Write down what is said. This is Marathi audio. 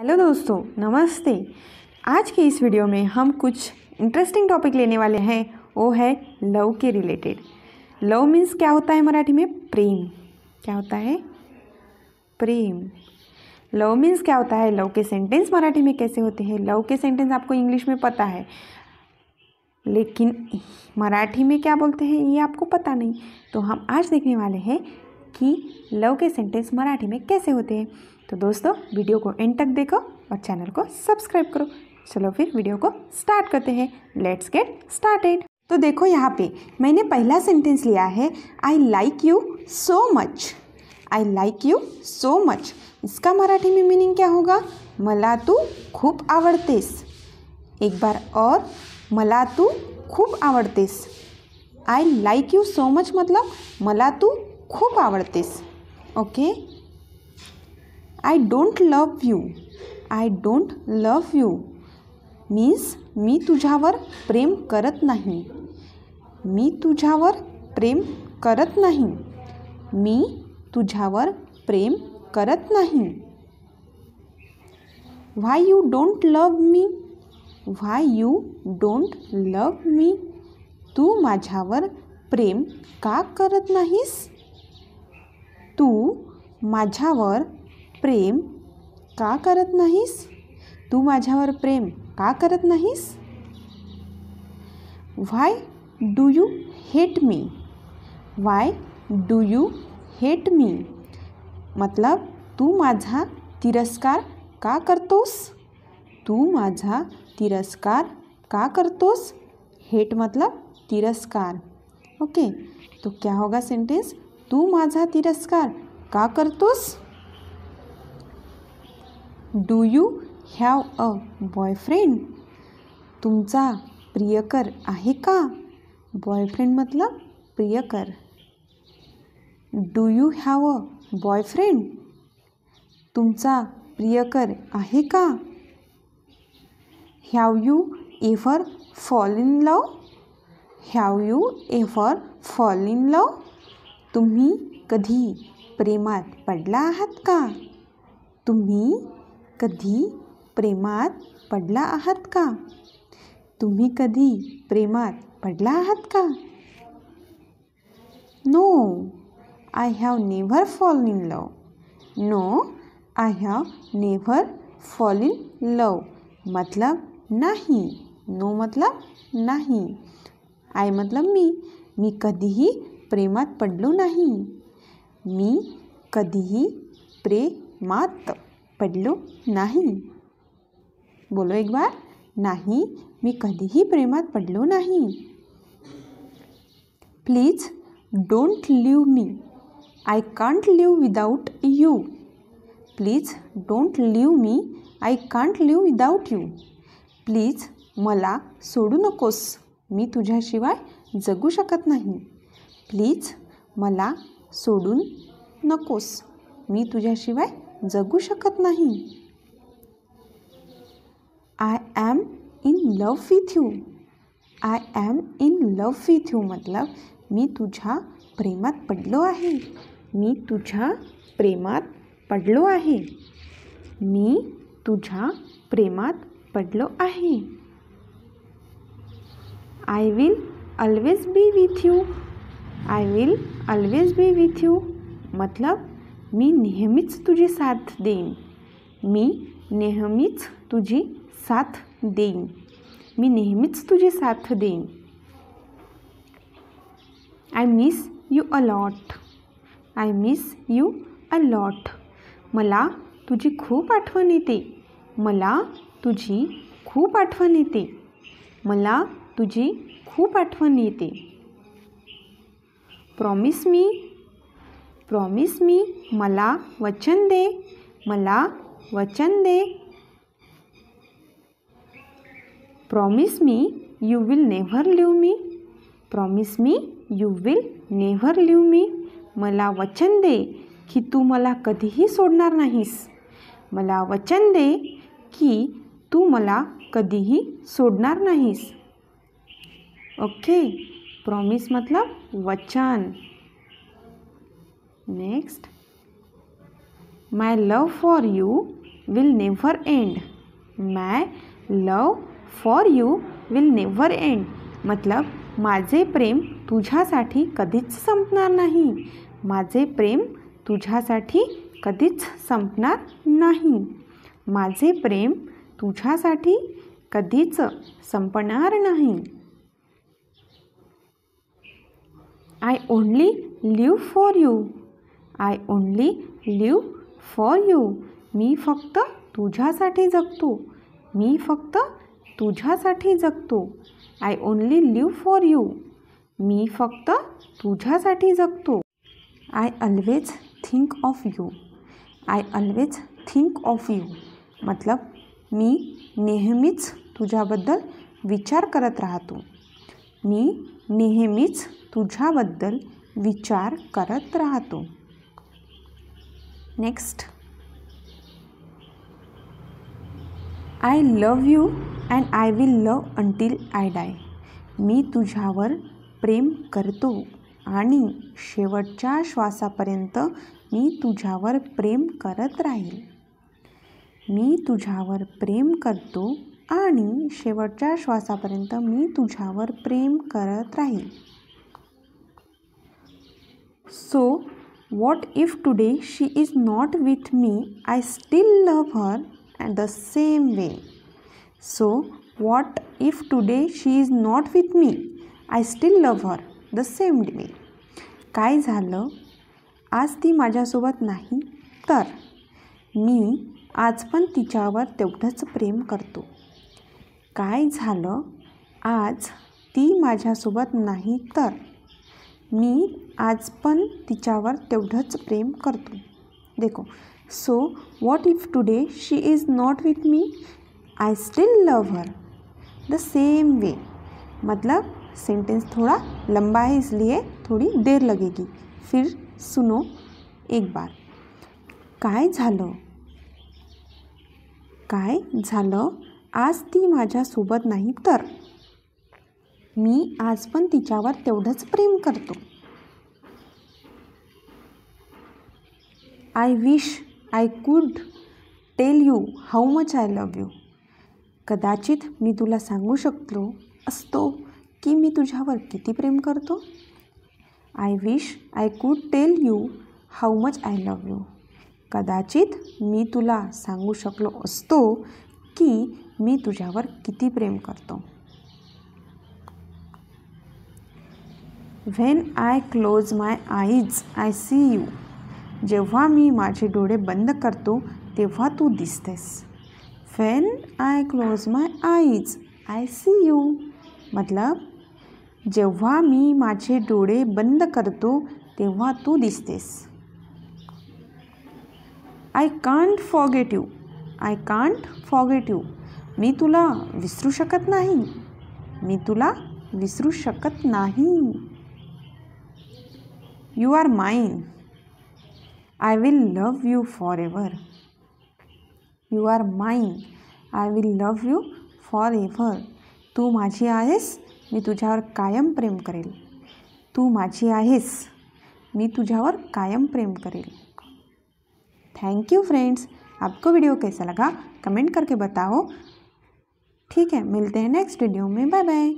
हेलो दोस्तों, नमस्ते। आज के इस वीडियो में हम कुछ इंटरेस्टिंग टॉपिक लेने वाले हैं। वो है लव के रिलेटेड। लव मीन्स क्या होता है मराठी में? प्रेम। क्या होता है? प्रेम। लव मीन्स क्या होता है? लव के सेंटेंस मराठी में कैसे होते हैं? लव के सेंटेंस आपको इंग्लिश में पता है, लेकिन मराठी में क्या बोलते हैं ये आपको पता नहीं। तो हम आज देखने वाले हैं कि लव के सेंटेंस मराठी में कैसे होते हैं। तो दोस्तों, वीडियो को एंड तक देखो और चैनल को सब्सक्राइब करो। चलो फिर वीडियो को स्टार्ट करते हैं। Let's get started. तो देखो, यहाँ पे मैंने पहला सेंटेंस लिया है, आई like you so much. I like you so much. इसका मराठी में मीनिंग क्या होगा? मला तू खूप आवडतेस। एक बार और, मला तू खूप आवडतेस। I like you so much मतलब मला तू खूप आवडतेस। Okay. I don't love you. I don't love you means मी तुझ्यावर प्रेम करत नाही। मी तुझ्यावर प्रेम करत नाही। मी तुझ्यावर प्रेम करत नाही। Why you don't love me. Why you don't love me तू माझ्यावर प्रेम का करत नाहीस? तू माझ्यावर प्रेम का करत नाहीस? तू माझ्यावर प्रेम का करत नाहीस? Why do you hate me. Why do you hate me मतलब तू माझा तिरस्कार का करतोस? तू माझा तिरस्कार का करतोस? हेट मतलब तिरस्कार। ओके, तो क्या होगा सेंटेंस? तू माझा तिरस्कार का करतोस? Do you have a boyfriend. तुमचा प्रियकर आहे का? बॉयफ्रेंड मतलब प्रियकर। Do you have a boyfriend. तुमचा प्रियकर आहे का? Have you ever fall in love. Have you ever fall in love तुम्ही कधी प्रेमात पडला आहात का? तुम्ही कधी प्रेमात पडला आहात का? तुम्ही कधी प्रेमात पडला आहात का? No, I have never fall in love. No, I have never fall in love मतलब नाही। नो मतलब नाही। आय मतलब मी कधीही प्रेमात पडलो नाही। मी कधीही प्रेमात पडलो नाही। बोलो एक बार, नाही, मी कधीही प्रेमात पडलो नाही। Please don't leave me. I can't live without you. Please don't leave me. I can't live without you please मला सोडू नकोस, मी तुझ्याशिवाय जगू शकत नाही। प्लीज मला सोडून नकोस, मी तुझ्याशिवाय जगू शकत नाही। I am in love with you. I am in love with you मतलब मी तुझ्या प्रेमात पडलो आहे। मी तुझ्या प्रेमात पडलो आहे। मी तुझ्या प्रेमात पडलो आहे। I will always be with you. I will always be with you मतलब मी नेहमीच तुझी साथ देईन। मी नेहमीच तुझी साथ देईन। मी नेहमीच तुझी साथ देईन। I miss you a lot. I miss you a lot मला तुझी खूप आठवण येते। मला तुझी खूप आठवण येते। मला तुझी खूप आठवण येते। Promise me. प्रॉमिस मी मला वचन दे। मला वचन दे। Promise me you will never leave me. Promise me you will never leave me मला वचन दे की तू मला कधीही सोडणार नाहीस। मला वचन दे की तू मला कधीही सोडणार नाहीस। ओके, प्रॉमिस मतलब वचन। Next, my love for you will never end. My love for you will never end. मतलब माझे प्रेम तुझ्यासाठी कधीच संपणार नाही. माझे प्रेम तुझ्यासाठी कधीच संपणार नाही. माझे प्रेम तुझ्यासाठी कधीच संपणार नाही. I only live for you. I only live for you. मी फक्त तुझ्यासाठी जगतो. मी फक्त तुझ्यासाठी जगतो. I only live for you. मी फक्त तुझ्यासाठी जगतो. I always think of you. I always think of you. मतलब मी नेहमीच तुझ्याबद्दल विचार करत राहतो. मी नेहमीच तुझ्याबद्दल विचार करत राहतो. Next. I love you and I will love until I die. मी तुझ्यावर प्रेम करतो आणि शेवटच्या श्वासापर्यंत मी तुझ्यावर प्रेम करत राहील. मी तुझ्यावर प्रेम करतो आणि शेवटच्या श्वासापर्यंत मी तुझ्यावर प्रेम करत राहील. So what if today she is not with me? I still love her and the same way. So what if today she is not with me? I still love her the same way. काय झालं आज ती माझ्यासोबत नाही तर मी आज पण तिच्यावर तेवढंच प्रेम करतो. काय झालं आज ती माझ्यासोबत नाही तर मी आज पण तिच्यावर तेवढंच प्रेम करतो. देखो. So what if today she is not with me? I still love her the same way. मतलब सेंटेंस थोड़ा लंबा है इसलिए थोड़ी देर लगेगी. फिर सुनो एक बार. काय झालं आज ती माझ्यासोबत नाही तर मी आज पण तिच्यावर तेवढंच प्रेम करतो. I wish I could tell you how much I love you. कदाचित मी तुला सांगू शकलो असतो की मी तुझ्यावर किती प्रेम करतो. I wish I could tell you how much I love you. कदाचित मी तुला सांगू शकलो असतो की मी तुझ्यावर किती प्रेम करतो. When I close my eyes I see you. जेव्हा मी माझे डोळे बंद करतो तेव्हा तू दिसतेस. When I close my eyes I see you. मतलब जेव्हा मी माझे डोळे बंद करतो तेव्हा तू दिसतेस. I can't forget you. I can't forget you. मी तुला विसरू शकत नाही. मी तुला विसरू शकत नाही. You are mine. I will love you forever. You are mine. I will love you forever. तू माझी आहेस. मी तुझ्यावर कायम प्रेम करेल. तू माझी आहेस. मी तुझ्यावर कायम प्रेम करेल. Thank you friends. आपको वीडियो कैसा लगा कमेंट करके बताओ. ठीक है, मिलते हैं नेक्स्ट वीडियो में. Bye bye.